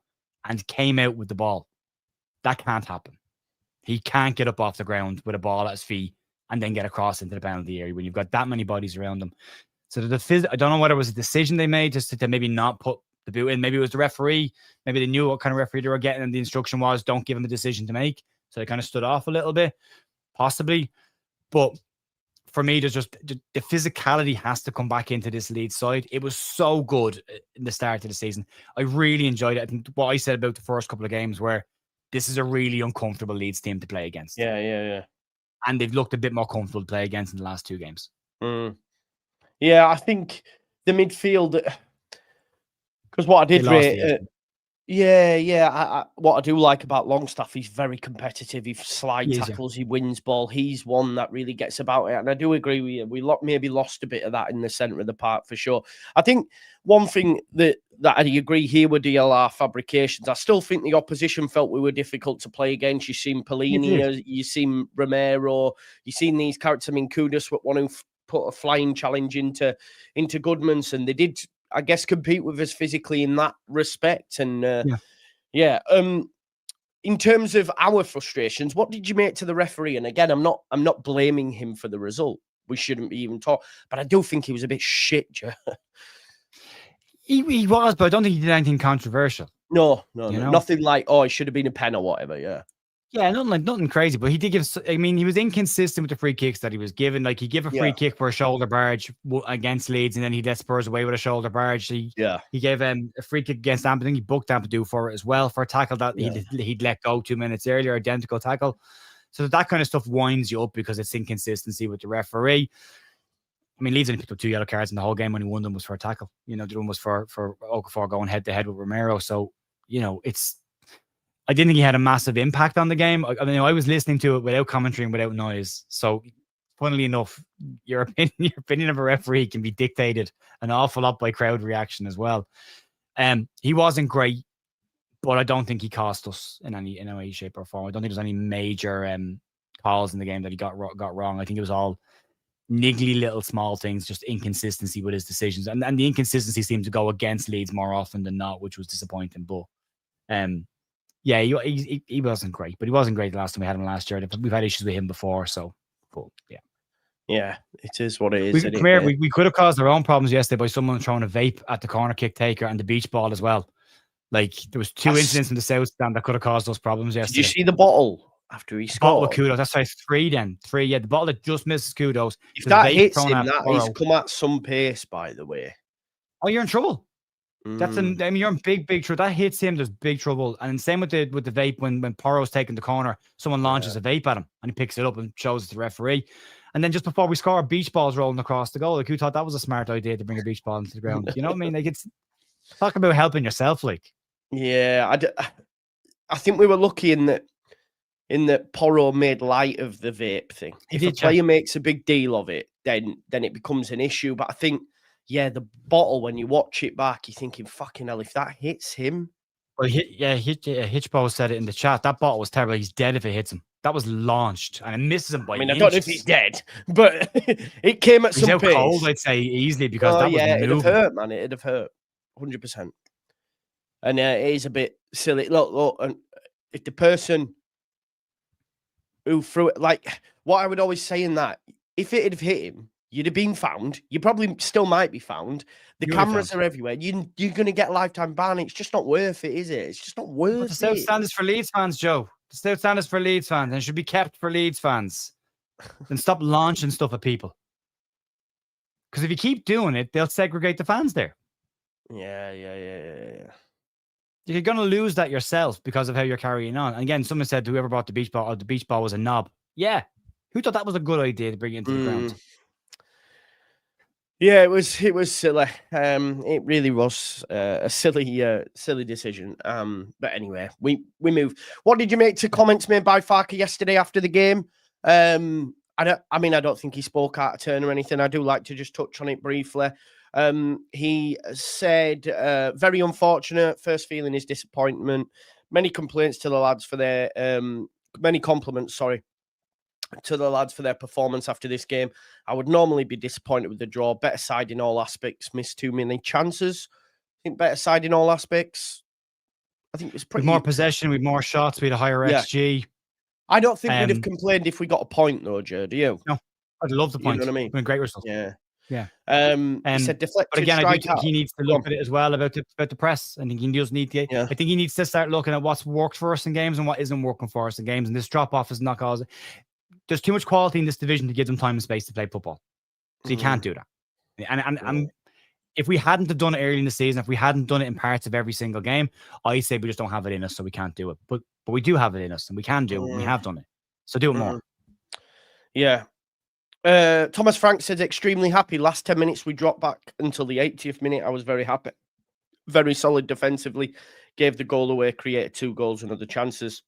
Speaker 2: and came out with the ball. That can't happen. He can't get up off the ground with a ball at his feet and then get across into the penalty area when you've got that many bodies around him. So I don't know whether it was a decision they made just to maybe not put the boot in. Maybe it was the referee. Maybe they knew what kind of referee they were getting and the instruction was don't give him the decision to make. So they kind of stood off a little bit, possibly. But for me, there's just the physicality has to come back into this Leeds side. It was so good in the start of the season. I really enjoyed it. I think what I said about the first couple of games where this is a really uncomfortable Leeds team to play against.
Speaker 1: Yeah.
Speaker 2: And they've looked a bit more comfortable to play against in the last 2 games.
Speaker 1: Yeah, I think the midfield, because what I did rate, what I do like about Longstaff, he's very competitive. He slide tackles, he wins ball. He's one that really gets about it. And I do agree with you. We maybe lost a bit of that in the centre of the park for sure. I think one thing that I agree here with DLR fabrications, I still think the opposition felt we were difficult to play against. You've seen Pelini, you've seen Romero, you've seen these characters. I mean, Kudus would want to put a flying challenge into Goodmanson. They did, I guess, compete with us physically in that respect. And in terms of our frustrations, what did you make to the referee? And again, I'm not blaming him for the result. We shouldn't be even talking, but I do think he was a bit shit, Joe.
Speaker 2: He was, but I don't think he did anything controversial.
Speaker 1: No. Nothing like, oh, it should have been a pen or whatever.
Speaker 2: Yeah, nothing crazy, but he did give. I mean, he was inconsistent with the free kicks that he was given. Like, he gave a free kick for a shoulder barge against Leeds, and then he let Spurs away with a shoulder barge. He gave a free kick against Amp. I think he booked Ampadu for it as well, for a tackle that he'd let go 2 minutes earlier, identical tackle. So that kind of stuff winds you up because it's inconsistency with the referee. I mean, Leeds only picked up 2 yellow cards in the whole game. Only one of them was for a tackle. You know, the one was for Okafor going head to head with Romero. So, you know, I didn't think he had a massive impact on the game. I mean, I was listening to it without commentary and without noise. So, funnily enough, your opinion of a referee can be dictated an awful lot by crowd reaction as well. He wasn't great, but I don't think he cost us in any way, shape, or form. I don't think there's any major calls in the game that he got wrong. I think it was all niggly little small things, just inconsistency with his decisions. And the inconsistency seemed to go against Leeds more often than not, which was disappointing. But he wasn't great, but he wasn't great the last time we had him last year. We've had issues with him before, so yeah. Yeah,
Speaker 1: it is what it is.
Speaker 2: We could have caused our own problems yesterday by someone throwing a vape at the corner kick taker and the beach ball as well. Like, there was 2 incidents in the South Stand that could have caused those problems yesterday.
Speaker 1: Did you see the bottle after he scored?
Speaker 2: Bottle with Kudos. That's size 3 then. 3, yeah. The bottle that just misses Kudos.
Speaker 1: If that hits him, he's come at some pace, by the way.
Speaker 2: Oh, you're in trouble. You're in big trouble. That hits him, there's big trouble. And same with the vape, when Porro's taking the corner, someone launches a vape at him and he picks it up and shows it to the referee. And then just before we score, beach balls rolling across the goal. Like, who thought that was a smart idea to bring a beach ball into the ground? You know what I mean? Like, it's talk about helping yourself, like.
Speaker 1: Yeah, I think we were lucky in that Porro made light of the vape thing. If a player makes a big deal of it, then it becomes an issue. But I think, the bottle, when you watch it back, you're thinking, fucking hell, if that hits him.
Speaker 2: Well, Hitchbo said it in the chat. That bottle was terrible. He's dead if it hits him. That was launched and it misses him by inches.
Speaker 1: I don't know if he's dead, but it came at some pace.
Speaker 2: Cold, I'd say, easily, because that was moving.
Speaker 1: It'd have hurt, man. It'd have hurt, 100%. And it is a bit silly. Look, and if the person who threw it, like, what I would always say in that, if it had hit him, you'd have been found. You probably still might be found. The cameras are everywhere. You're going to get a lifetime ban. It's just not worth it, is it? It's just not worth it.
Speaker 2: The South Stand is for Leeds fans, Joe. The South Stand is for Leeds fans and should be kept for Leeds fans. Then stop launching stuff at people. Because if you keep doing it, they'll segregate the fans there.
Speaker 1: Yeah.
Speaker 2: You're going to lose that yourself because of how you're carrying on. And again, someone said whoever bought the beach ball, the beach ball was a knob. Yeah. Who thought that was a good idea to bring into the ground?
Speaker 1: Yeah, it was silly. It really was a silly decision. But anyway, we move. What did you make to comments made by Farker yesterday after the game? I don't think he spoke out of turn or anything. I do like to just touch on it briefly. He said, very unfortunate. First feeling is disappointment. Many complaints to the lads for their many compliments, to the lads for their performance after this game. I would normally be disappointed with the draw. Better side in all aspects. Missed too many chances. I think better side in all aspects. I think it was pretty...
Speaker 2: With more possession, with more shots, we had a higher XG.
Speaker 1: I don't think we'd have complained if we got a point, though, Joe. Do you?
Speaker 2: No, I'd love the point.
Speaker 1: You know what I mean?
Speaker 2: Been a great result.
Speaker 1: Yeah.
Speaker 2: He
Speaker 1: said deflected.
Speaker 2: But again, I do think he needs to look at it as well about the press. I think he does need to. I think he needs to start looking at what's worked for us in games and what isn't working for us in games. And this drop off is not causing. there's too much quality in this division to give them time and space to play football. So you can't do that. And if we hadn't have done it early in the season, if we hadn't done it in parts of every single game, I say we just don't have it in us, so we can't do it. But we do have it in us, and we can do it. And we have done it. So do it more.
Speaker 1: Yeah. Thomas Frank says, extremely happy. Last 10 minutes, we dropped back until the 80th minute. I was very happy. Very solid defensively. Gave the goal away, created 2 goals and other chances.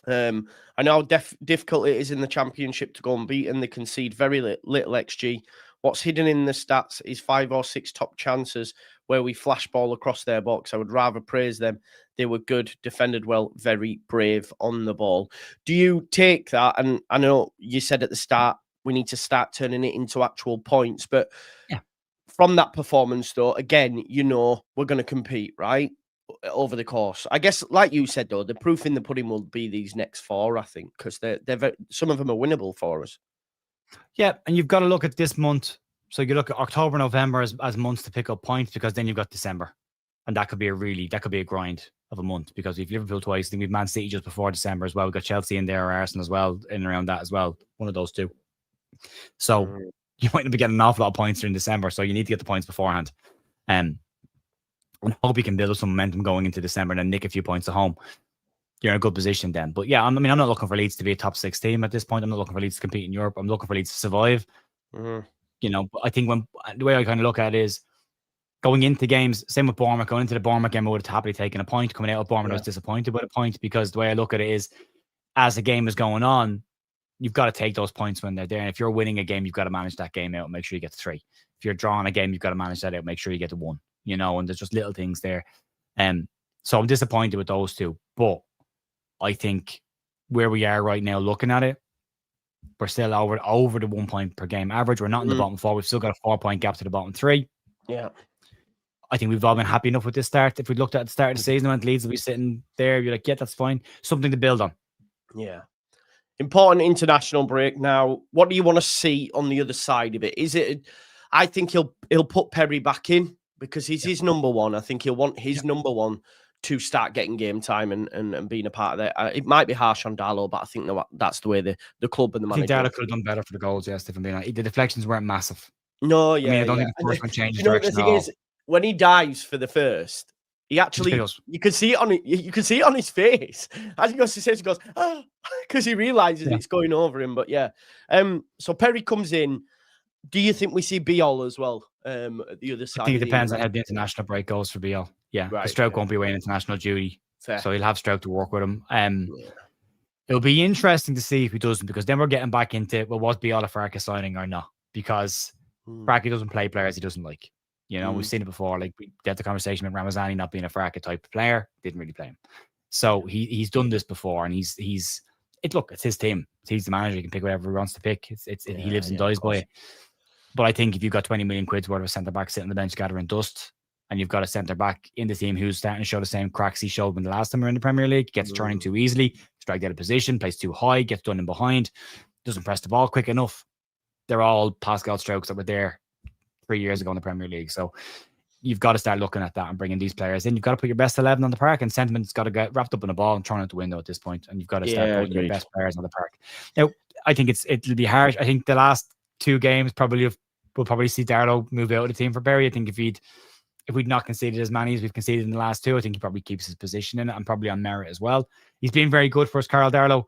Speaker 1: I know how difficult it is in the Championship to go unbeaten. They concede very little XG. What's hidden in the stats is 5 or 6 top chances where we flash ball across their box. I would rather praise them. They were good, defended well, very brave on the ball. Do you take that? And I know you said at the start, we need to start turning it into actual points. But from that performance, though, again, you know, we're going to compete, right? Over the course. I guess, like you said, though, the proof in the pudding will be these next 4, I think, because some of them are winnable for us.
Speaker 2: Yeah, and you've got to look at this month. So you look at October, November as months to pick up points, because then you've got December. And that could be a grind of a month, because we've Liverpool twice. I think we've Man City just before December as well. We've got Chelsea in there, or Arsenal as well, in and around that as well. One of those 2. So you might not be getting an awful lot of points during December. So you need to get the points beforehand. And hope you can build up some momentum going into December and then nick a few points at home. You're in a good position then. But yeah, I mean, I'm not looking for Leeds to be a top 6 team at this point. I'm not looking for Leeds to compete in Europe. I'm looking for Leeds to survive. You know, but I think the way I kind of look at it is going into games, same with Bournemouth, going into the Bournemouth game, I would have happily taken a point. Coming out of Bournemouth, I was disappointed with a point, because the way I look at it is, as the game is going on, you've got to take those points when they're there. And if you're winning a game, you've got to manage that game out and make sure you get to 3. If you're drawing a game, you've got to manage that out, make sure you get to 1. You know, and there's just little things there. So I'm disappointed with those 2. But I think where we are right now, looking at it, we're still over the 1 point per game average. We're not in the bottom 4. We've still got a 4-point gap to the bottom 3.
Speaker 1: Yeah.
Speaker 2: I think we've all been happy enough with this start. If we looked at the start of the season, when Leeds will be sitting there, you're like, yeah, that's fine. Something to build on. Yeah.
Speaker 1: Important international break now. What do you want to see on the other side of it? Is it? I think he'll put Perry back in, because he's his number 1. I think he'll want his number 1 to start getting game time and being a part of that. It might be harsh on Darlow, but I think that's the way the club and the manager.
Speaker 2: I think Darlow could have done better for the goals, yes, if I'm being honest. The deflections weren't massive.
Speaker 1: No, yeah.
Speaker 2: I mean, I don't think the first one changed direction.
Speaker 1: The thing is, when he dives for the first, he actually, you can see it on his face. As he goes to say, he goes, because he realizes it's going over him. But yeah. So Perry comes in. Do you think we see Biol as well at the other side?
Speaker 2: I think it depends on how the international break goes for Biol. Yeah, right, Stroke won't be away in international duty. Fair. So he'll have Stroke to work with him. It'll be interesting to see if he doesn't, because then we're getting back into, well, was Biol a Farke signing or not? Because Farke doesn't play players he doesn't like. You know, we've seen it before. Like, we had the conversation with Ramazani not being a Farke type of player. Didn't really play him. So he's done this before, and it's his team. He's the manager. He can pick whatever he wants to pick. He lives and dies by it. But I think if you've got 20 million quid's worth of a centre-back sitting on the bench gathering dust, and you've got a centre-back in the team who's starting to show the same cracks he showed when the last time we were in the Premier League, gets turning too easily, dragged out of position, plays too high, gets done in behind, doesn't press the ball quick enough. They're all Pascal Strokes that were there 3 years ago in the Premier League. So you've got to start looking at that and bringing these players in. You've got to put your best 11 on the park, and sentiment's got to get wrapped up in a ball and thrown out the window at this point. And you've got to start putting your best players on the park. Now, I think it'll be harsh. I think the last 2 games we'll probably see Darlow move out of the team for Barry. I think if we'd not conceded as many as we've conceded in the last 2, I think he probably keeps his position in it, and probably on merit as well. He's been very good for us, Carl Darlow.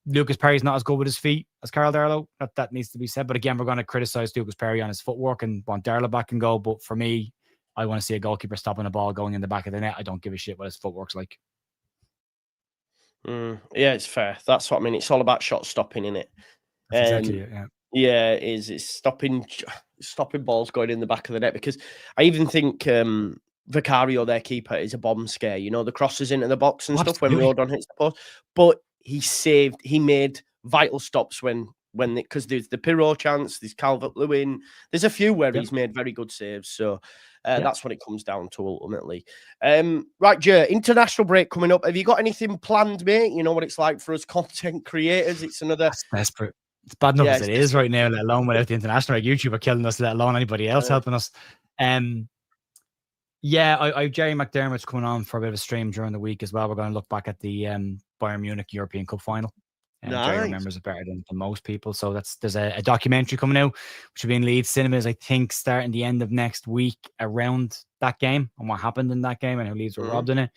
Speaker 2: Lucas Perry's not as good with his feet as Carl Darlow. That needs to be said. But again, we're going to criticize Lucas Perry on his footwork and want Darlow back and go. But for me, I want to see a goalkeeper stopping a ball going in the back of the net. I don't give a shit what his footwork's like.
Speaker 1: Yeah, it's fair. That's what I mean. It's all about shot stopping, isn't it?
Speaker 2: That's exactly it, yeah.
Speaker 1: Yeah, it's stopping balls going in the back of the net, because I even think Vicario, their keeper, is a bomb scare. You know, the crosses into the box and stuff when Rodon hits the post. But he made vital stops because there's the Pirro chance, there's Calvert-Lewin, there's a few where he's made very good saves. So that's what it comes down to ultimately. Right, Joe, international break coming up. Have you got anything planned, mate? You know what it's like for us content creators. It's another...
Speaker 2: That's desperate. It's bad enough as it is right now, let alone without the international. Like, YouTube are killing us, let alone anybody else helping us. I Jerry McDermott's coming on for a bit of a stream during the week as well. We're going to look back at the Bayern Munich European Cup final. And Jerry remembers it better than most people. So there's a documentary coming out, which will be in Leeds cinemas, I think, starting the end of next week around that game and what happened in that game and how Leeds were robbed in it.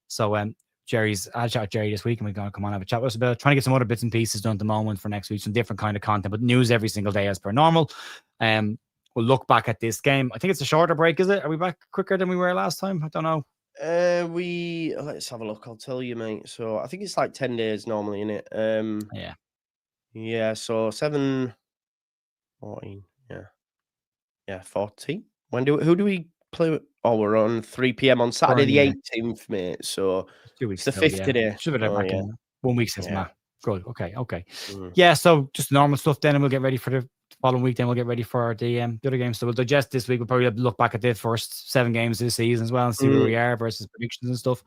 Speaker 2: So I'll chat with Jerry this week and we're going to come on and have a chat with us about trying to get some other bits and pieces done at the moment for next week, some different kind of content, but news every single day as per normal. We'll look back at this game. I think it's a shorter break, is it? Are we back quicker than we were last time? I don't know.
Speaker 1: Let's have a look. I'll tell you, mate. So I think it's like 10 days normally, in it. Yeah. So 7, 14. Yeah, 14. Who do we play with? Oh, we're on 3 p.m. on Saturday the 18th, mate. So
Speaker 2: 2 weeks.
Speaker 1: It's the 5th today.
Speaker 2: Should have been back in 1 week since Matt. Good. Okay.
Speaker 1: Mm.
Speaker 2: Yeah. So just normal stuff then, and we'll get ready for the following week. Then we'll get ready for the other games. So we'll digest this week. We'll probably look back at the first 7 games this season as well and see where we are versus predictions and stuff.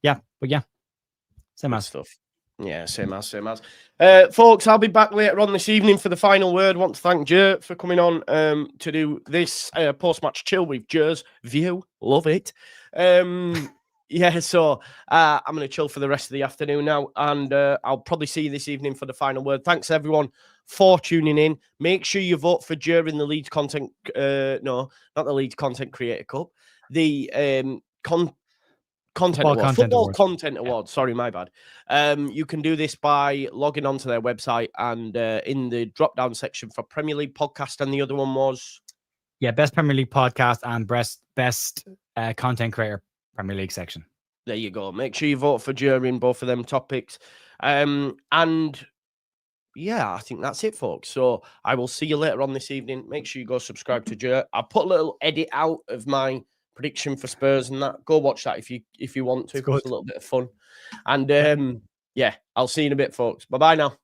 Speaker 2: Yeah. But yeah, same as
Speaker 1: stuff. Yeah, same as. Folks, I'll be back later on this evening for the final word. Want to thank Joe for coming on to do this post-match chill with Joe's view. Love it. Yeah, so I'm going to chill for the rest of the afternoon now, and I'll probably see you this evening for the final word. Thanks, everyone, for tuning in. Make sure you vote for Joe in the Leeds Content... no, not the Leeds Content Creator Cup. The Football Content Award. Sorry, my bad. You can do this by logging onto their website and in the drop-down section for Premier League podcast, and the other one was...
Speaker 2: Yeah, best Premier League podcast and best content creator Premier League section.
Speaker 1: There you go. Make sure you vote for Joe in both of them topics. And yeah, I think that's it, folks. So I will see you later on this evening. Make sure you go subscribe to Joe. I'll put a little edit out of my prediction for Spurs and that. Go watch that if you want to. It's a little bit of fun. And yeah, I'll see you in a bit, folks. Bye-bye now.